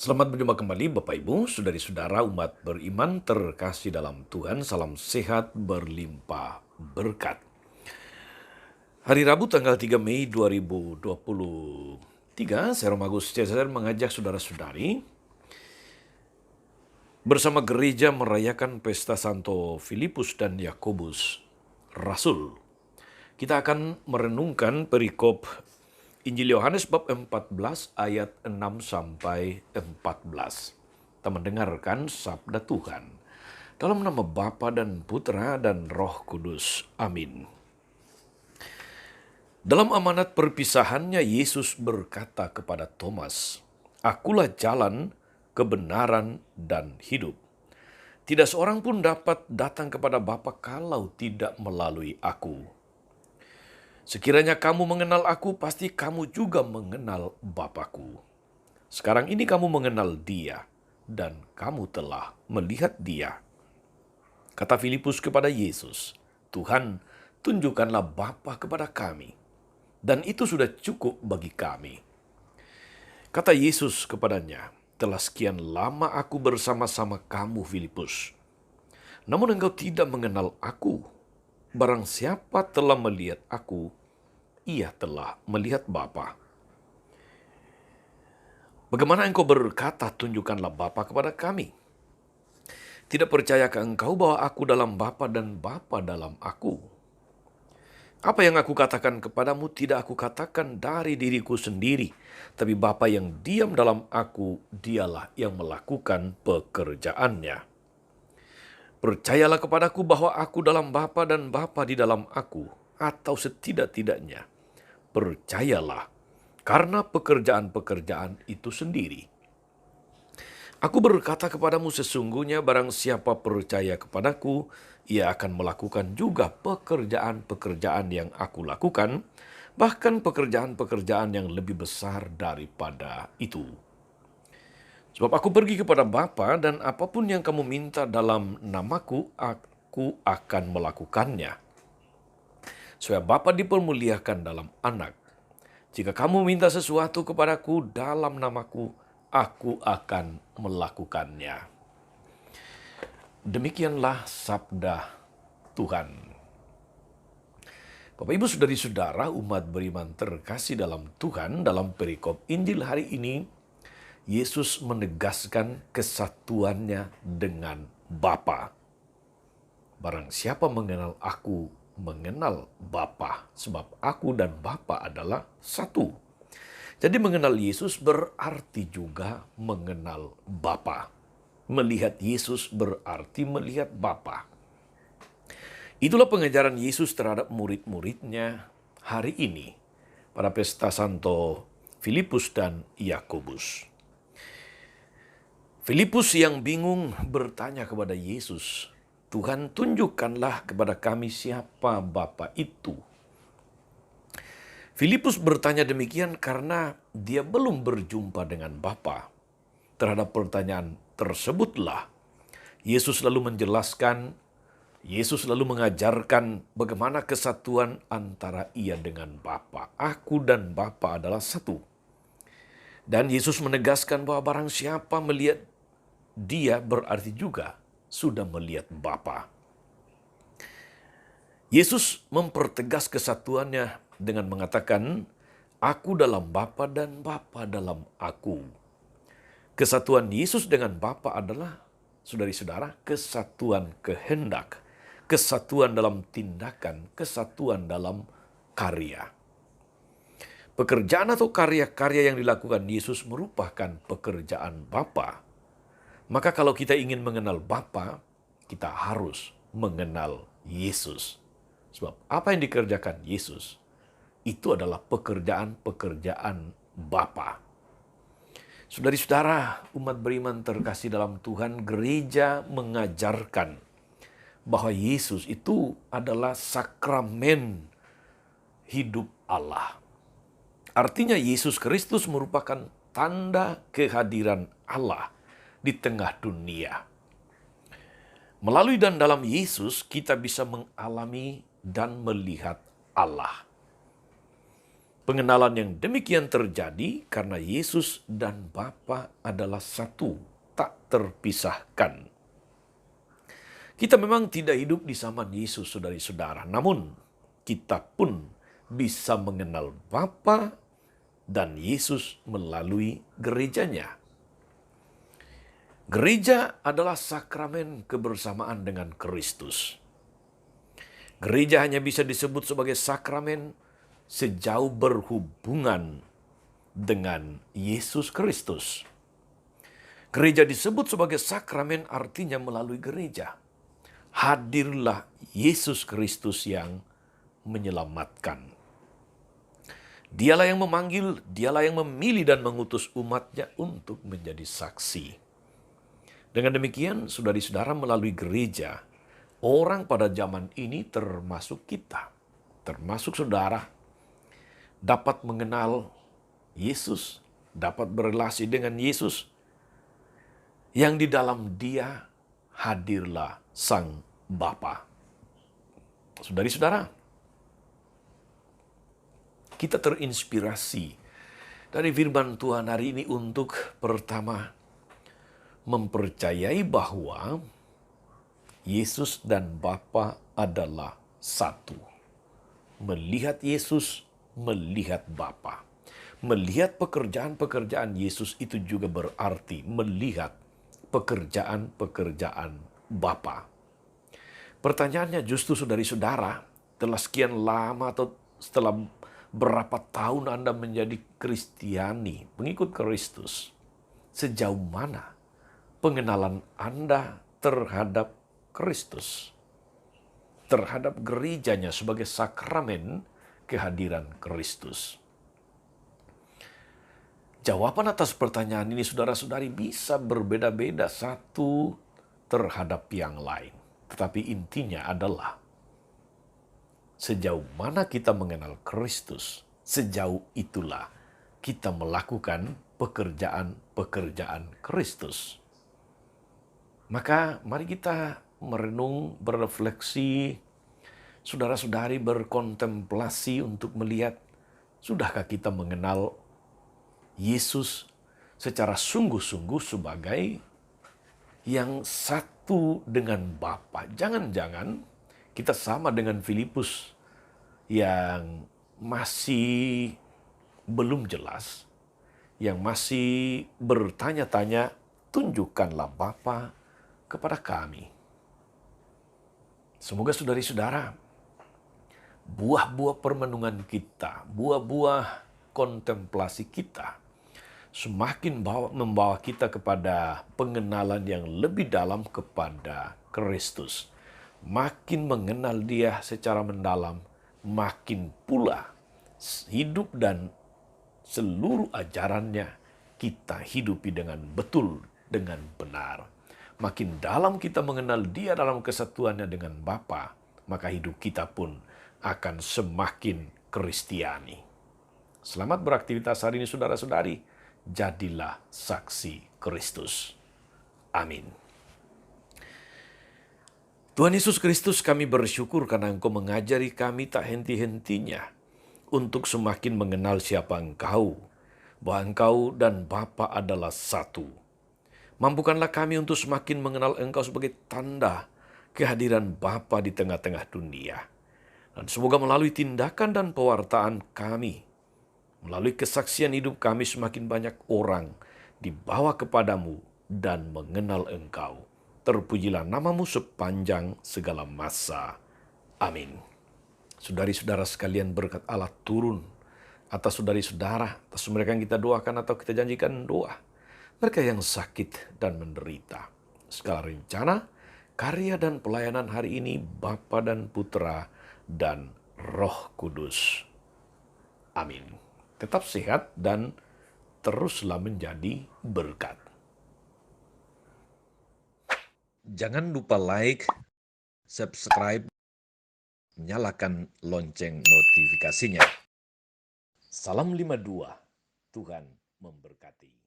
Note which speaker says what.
Speaker 1: Selamat berjumpa kembali Bapak Ibu, saudari-saudara umat beriman terkasih dalam Tuhan. Salam sehat berlimpah berkat. Hari Rabu tanggal 3 Mei 2023, saya Romagus Cesar mengajak saudara-saudari bersama gereja merayakan pesta Santo Filipus dan Yakobus, Rasul. Kita akan merenungkan perikop Injil Yohanes bab 14 ayat 6 sampai 14. Kita mendengarkan sabda Tuhan. Dalam nama Bapa dan Putra dan Roh Kudus. Amin. Dalam amanat perpisahannya, Yesus berkata kepada Thomas, "Akulah jalan, kebenaran, dan hidup. Tidak seorang pun dapat datang kepada Bapa kalau tidak melalui aku. Sekiranya kamu mengenal aku, pasti kamu juga mengenal Bapakku. Sekarang ini kamu mengenal Dia, dan kamu telah melihat Dia." Kata Filipus kepada Yesus, "Tuhan, tunjukkanlah Bapa kepada kami, dan itu sudah cukup bagi kami." Kata Yesus kepadanya, "Telah sekian lama aku bersama-sama kamu, Filipus. Namun engkau tidak mengenal aku. Barang siapa telah melihat aku, ia telah melihat Bapa. Bagaimana engkau berkata, 'Tunjukkanlah Bapa kepada kami'? Tidak percayakah engkau bahwa aku dalam Bapa dan Bapa dalam aku? Apa yang aku katakan kepadamu tidak aku katakan dari diriku sendiri, tapi Bapa yang diam dalam aku, dialah yang melakukan pekerjaannya. Percayalah kepadaku bahwa aku dalam Bapa dan Bapa di dalam aku, atau setidak-tidaknya percayalah karena pekerjaan-pekerjaan itu sendiri. Aku berkata kepadamu, sesungguhnya barang siapa percaya kepadaku, ia akan melakukan juga pekerjaan-pekerjaan yang aku lakukan, bahkan pekerjaan-pekerjaan yang lebih besar daripada itu. Sebab aku pergi kepada Bapa, dan apapun yang kamu minta dalam namaku, aku akan melakukannya, supaya Bapa dipermuliakan dalam Anak. Jika kamu minta sesuatu kepadaku dalam namaku, aku akan melakukannya." Demikianlah sabda Tuhan. Bapak Ibu saudari-saudara umat beriman terkasih dalam Tuhan, dalam perikop Injil hari ini, Yesus menegaskan kesatuannya dengan Bapa. Barang siapa mengenal aku, mengenal Bapa, sebab aku dan Bapa adalah satu. Jadi mengenal Yesus berarti juga mengenal Bapa. Melihat Yesus berarti melihat Bapa. Itulah pengajaran Yesus terhadap murid-muridnya hari ini pada pesta Santo Filipus dan Yakobus. Filipus yang bingung bertanya kepada Yesus, "Tuhan, tunjukkanlah kepada kami siapa Bapa itu." Filipus bertanya demikian karena dia belum berjumpa dengan Bapa. Terhadap pertanyaan tersebutlah Yesus lalu menjelaskan, Yesus lalu mengajarkan bagaimana kesatuan antara ia dengan Bapa. Aku dan Bapa adalah satu. Dan Yesus menegaskan bahwa barang siapa melihat Dia berarti juga sudah melihat Bapa. Yesus mempertegas kesatuannya dengan mengatakan, "Aku dalam Bapa dan Bapa dalam aku." Kesatuan Yesus dengan Bapa adalah, saudari-saudara, kesatuan kehendak, kesatuan dalam tindakan, kesatuan dalam karya. Pekerjaan atau karya-karya yang dilakukan Yesus merupakan pekerjaan Bapa. Maka kalau kita ingin mengenal Bapa, kita harus mengenal Yesus. Sebab apa yang dikerjakan Yesus itu adalah pekerjaan-pekerjaan Bapa. Saudari-saudara, umat beriman terkasih dalam Tuhan, gereja mengajarkan bahwa Yesus itu adalah sakramen hidup Allah. Artinya Yesus Kristus merupakan tanda kehadiran Allah di tengah dunia. Melalui dan dalam Yesus, kita bisa mengalami dan melihat Allah. Pengenalan yang demikian terjadi karena Yesus dan Bapa adalah satu, tak terpisahkan. Kita memang tidak hidup di zaman Yesus, saudara-saudara. Namun, kita pun bisa mengenal Bapa dan Yesus melalui gerejanya. Gereja adalah sakramen kebersamaan dengan Kristus. Gereja hanya bisa disebut sebagai sakramen sejauh berhubungan dengan Yesus Kristus. Gereja disebut sebagai sakramen artinya melalui gereja. Hadirlah Yesus Kristus yang menyelamatkan. Dialah yang memanggil, dialah yang memilih dan mengutus umatnya untuk menjadi saksi. Dengan demikian, saudari-saudara, melalui gereja, orang pada zaman ini termasuk kita, termasuk saudara, dapat mengenal Yesus, dapat berelasi dengan Yesus, yang di dalam Dia hadirlah Sang Bapa. Saudari-saudara, kita terinspirasi dari firman Tuhan hari ini untuk pertama mempercayai bahwa Yesus dan Bapa adalah satu. Melihat Yesus, melihat Bapa. Melihat pekerjaan-pekerjaan Yesus itu juga berarti melihat pekerjaan-pekerjaan Bapa. Pertanyaannya justru saudari-saudara, telah sekian lama atau setelah berapa tahun Anda menjadi Kristiani, pengikut Kristus, sejauh mana pengenalan Anda terhadap Kristus, terhadap gerejanya sebagai sakramen kehadiran Kristus? Jawaban atas pertanyaan ini, saudara-saudari, bisa berbeda-beda satu terhadap yang lain. Tetapi intinya adalah sejauh mana kita mengenal Kristus, sejauh itulah kita melakukan pekerjaan-pekerjaan Kristus. Maka mari kita merenung, berefleksi, saudara-saudari berkontemplasi untuk melihat, sudahkah kita mengenal Yesus secara sungguh-sungguh sebagai yang satu dengan Bapa. Jangan-jangan kita sama dengan Filipus yang masih belum jelas, yang masih bertanya-tanya, tunjukkanlah Bapa kepada kami. Semoga saudari-saudara, buah-buah permenungan kita, buah-buah kontemplasi kita, semakin membawa kita kepada pengenalan yang lebih dalam kepada Kristus. Makin mengenal Dia secara mendalam, makin pula hidup dan seluruh ajarannya kita hidupi dengan betul, dengan benar. Makin dalam kita mengenal Dia dalam kesatuannya dengan Bapa, maka hidup kita pun akan semakin Kristiani. Selamat beraktivitas hari ini, saudara-saudari. Jadilah saksi Kristus. Amin. Tuhan Yesus Kristus, kami bersyukur karena Engkau mengajari kami tak henti-hentinya untuk semakin mengenal siapa Engkau, bahwa Engkau dan Bapa adalah satu. Mampukanlah kami untuk semakin mengenal Engkau sebagai tanda kehadiran Bapa di tengah-tengah dunia. Dan semoga melalui tindakan dan pewartaan kami, melalui kesaksian hidup kami, semakin banyak orang dibawa kepadamu dan mengenal Engkau. Terpujilah namamu sepanjang segala masa. Amin. Saudari-saudara sekalian, berkat Allah turun atas saudari-saudara, atas mereka yang kita doakan atau kita janjikan doa. Mereka yang sakit dan menderita. Segala rencana, karya dan pelayanan hari ini Bapa dan Putra dan Roh Kudus. Amin. Tetap sehat dan teruslah menjadi berkat. Jangan lupa like, subscribe, nyalakan lonceng notifikasinya. Salam 52, Tuhan memberkati.